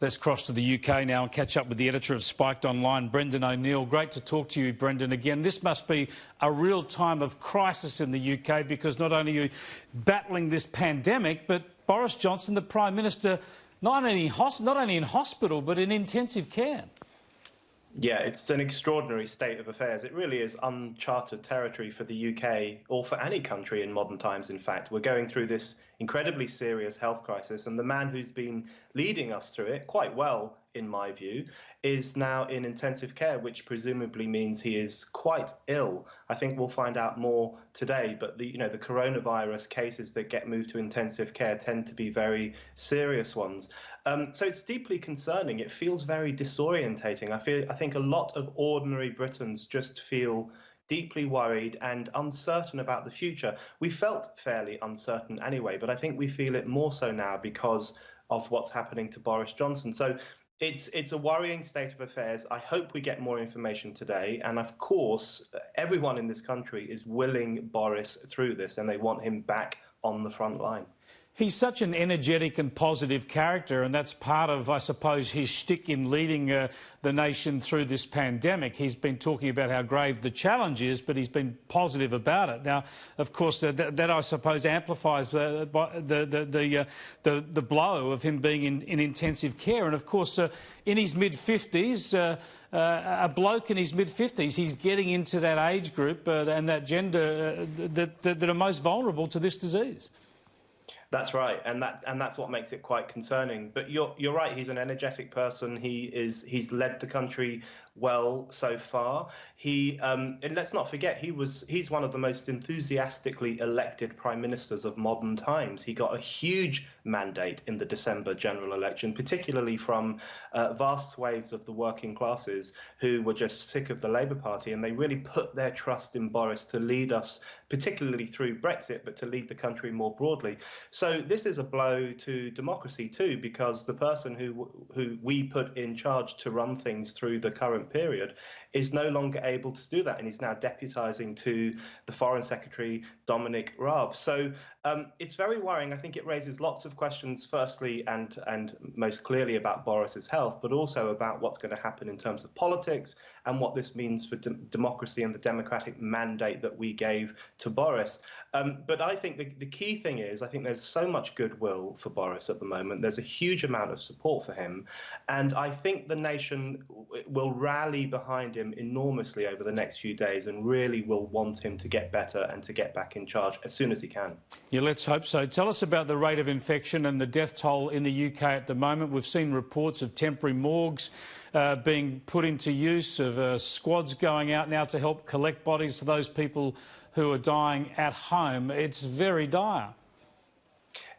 Let's cross to the UK now and catch up with the editor of Spiked Online, Brendan O'Neill. Great to talk to you, Brendan, again. This must be a real time of crisis in the UK because not only are you battling this pandemic, but Boris Johnson, the Prime Minister, not only in hospital but in intensive care. Yeah, it's an extraordinary state of affairs. It really is uncharted territory for the UK, or for any country in modern times, in fact. We're going through this incredibly serious health crisis, and the man who's been leading us through it quite well, in my view, is now in intensive care, which presumably means he is quite ill. I think we'll find out more today, but the coronavirus cases that get moved to intensive care tend to be very serious ones. So it's deeply concerning. It feels very disorientating. I think a lot of ordinary Britons just feel deeply worried and uncertain about the future. We felt fairly uncertain anyway, but I think we feel it more so now because of what's happening to Boris Johnson. So it's a worrying state of affairs. I hope we get more information today. And of course, everyone in this country is willing Boris through this, and they want him back on the front line. He's such an energetic and positive character, and that's part of, I suppose, his shtick in leading the nation through this pandemic. He's been talking about how grave the challenge is, but he's been positive about it. Now, of course, that I suppose amplifies the blow of him being in intensive care. And of course, in his mid-50s, a bloke in his mid-50s, he's getting into that age group and that gender that are most vulnerable to this disease. That's right, and that's what makes it quite concerning. But you're right. He's an energetic person. He's led the country well so far. And let's not forget, he's one of the most enthusiastically elected prime ministers of modern times. He got a huge mandate in the December general election, particularly from vast swathes of the working classes who were just sick of the Labour Party, and they really put their trust in Boris to lead us, particularly through Brexit, but to lead the country more broadly. So this is a blow to democracy too, because the person who we put in charge to run things through the current period is no longer able to do that, and he's now deputising to the Foreign Secretary Dominic Raab. So it's very worrying. I think it raises lots of questions, firstly and most clearly about Boris's health, but also about what's going to happen in terms of politics and what this means for democracy and the democratic mandate that we gave to Boris. But I think the key thing is, I think there's so much goodwill for Boris at the moment. There's a huge amount of support for him, and I think the nation will rally behind him enormously over the next few days and really will want him to get better and to get back in charge as soon as he can. Yeah, let's hope so. Tell us about the rate of infection and the death toll in the UK at the moment. We've seen reports of temporary morgues being put into use, of squads going out now to help collect bodies for those people who are dying at home. It's very dire.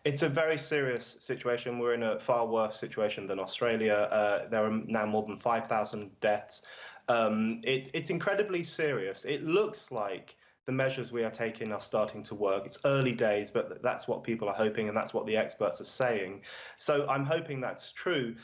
It's a very serious situation. We're in a far worse situation than Australia. There are now more than 5,000 deaths. It's incredibly serious. It looks like the measures we are taking are starting to work. It's early days, but that's what people are hoping, and that's what the experts are saying. So I'm hoping that's true.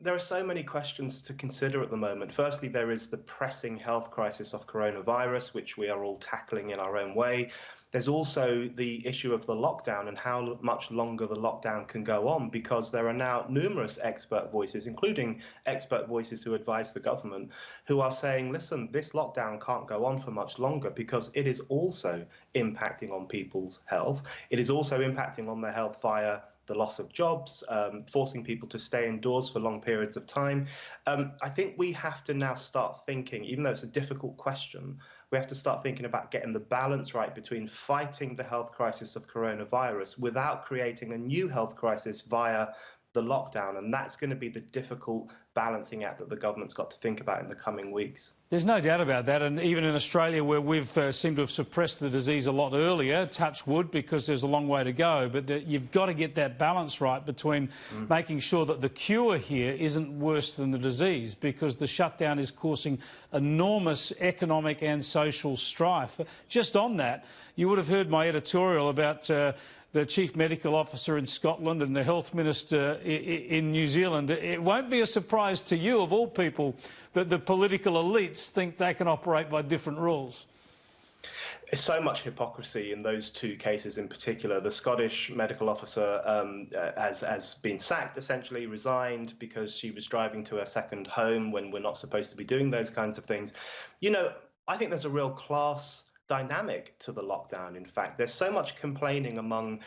There are so many questions to consider at the moment. Firstly, there is the pressing health crisis of coronavirus, which we are all tackling in our own way. There's also the issue of the lockdown and how much longer the lockdown can go on, because there are now numerous expert voices, including expert voices who advise the government, who are saying, listen, this lockdown can't go on for much longer because it is also impacting on people's health. It is also impacting on their health via the loss of jobs, forcing people to stay indoors for long periods of time. I think we have to now start thinking, even though it's a difficult question, we have to start thinking about getting the balance right between fighting the health crisis of coronavirus without creating a new health crisis via the lockdown. And that's going to be the difficult balancing act that the government's got to think about in the coming weeks. There's no doubt about that, and even in Australia, where we've seemed to have suppressed the disease a lot earlier, touch wood, because there's a long way to go, but you've got to get that balance right between making sure that the cure here isn't worse than the disease, because the shutdown is causing enormous economic and social strife. Just on that, you would have heard my editorial about the Chief Medical Officer in Scotland and the Health Minister in New Zealand. It won't be a surprise to you, of all people, that the political elites think they can operate by different rules. so much hypocrisy in those two cases in particular. The Scottish medical officer has been sacked, essentially resigned, because she was driving to her second home when we're not supposed to be doing those kinds of things. You know, I think there's a real class dynamic to the lockdown. In fact, there's so much complaining among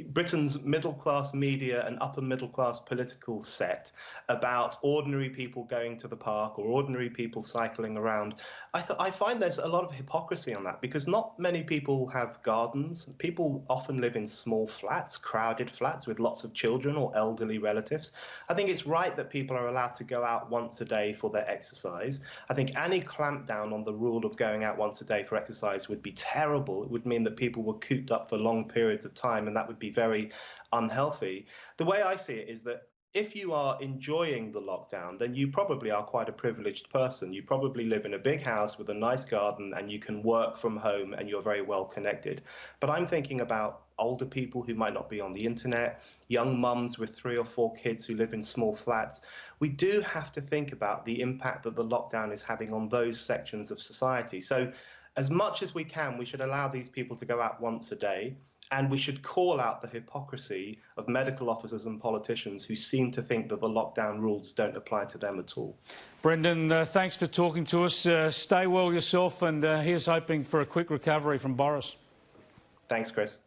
Britain's middle-class media and upper-middle-class political set about ordinary people going to the park or ordinary people cycling around. I find there's a lot of hypocrisy on that, because not many people have gardens. People often live in small flats, crowded flats with lots of children or elderly relatives. I think it's right that people are allowed to go out once a day for their exercise. I think any clampdown on the rule of going out once a day for exercise would be terrible. It would mean that people were cooped up for long periods of time, and that would be very unhealthy. The way I see it is that if you are enjoying the lockdown, then you probably are quite a privileged person. You probably live in a big house with a nice garden and you can work from home and you're very well connected. But I'm thinking about older people who might not be on the internet, young mums with 3 or 4 kids who live in small flats. We do have to think about the impact that the lockdown is having on those sections of society. So as much as we can, we should allow these people to go out once a day. And we should call out the hypocrisy of medical officers and politicians who seem to think that the lockdown rules don't apply to them at all. Brendan, thanks for talking to us. Stay well yourself, and here's hoping for a quick recovery from Boris. Thanks, Chris.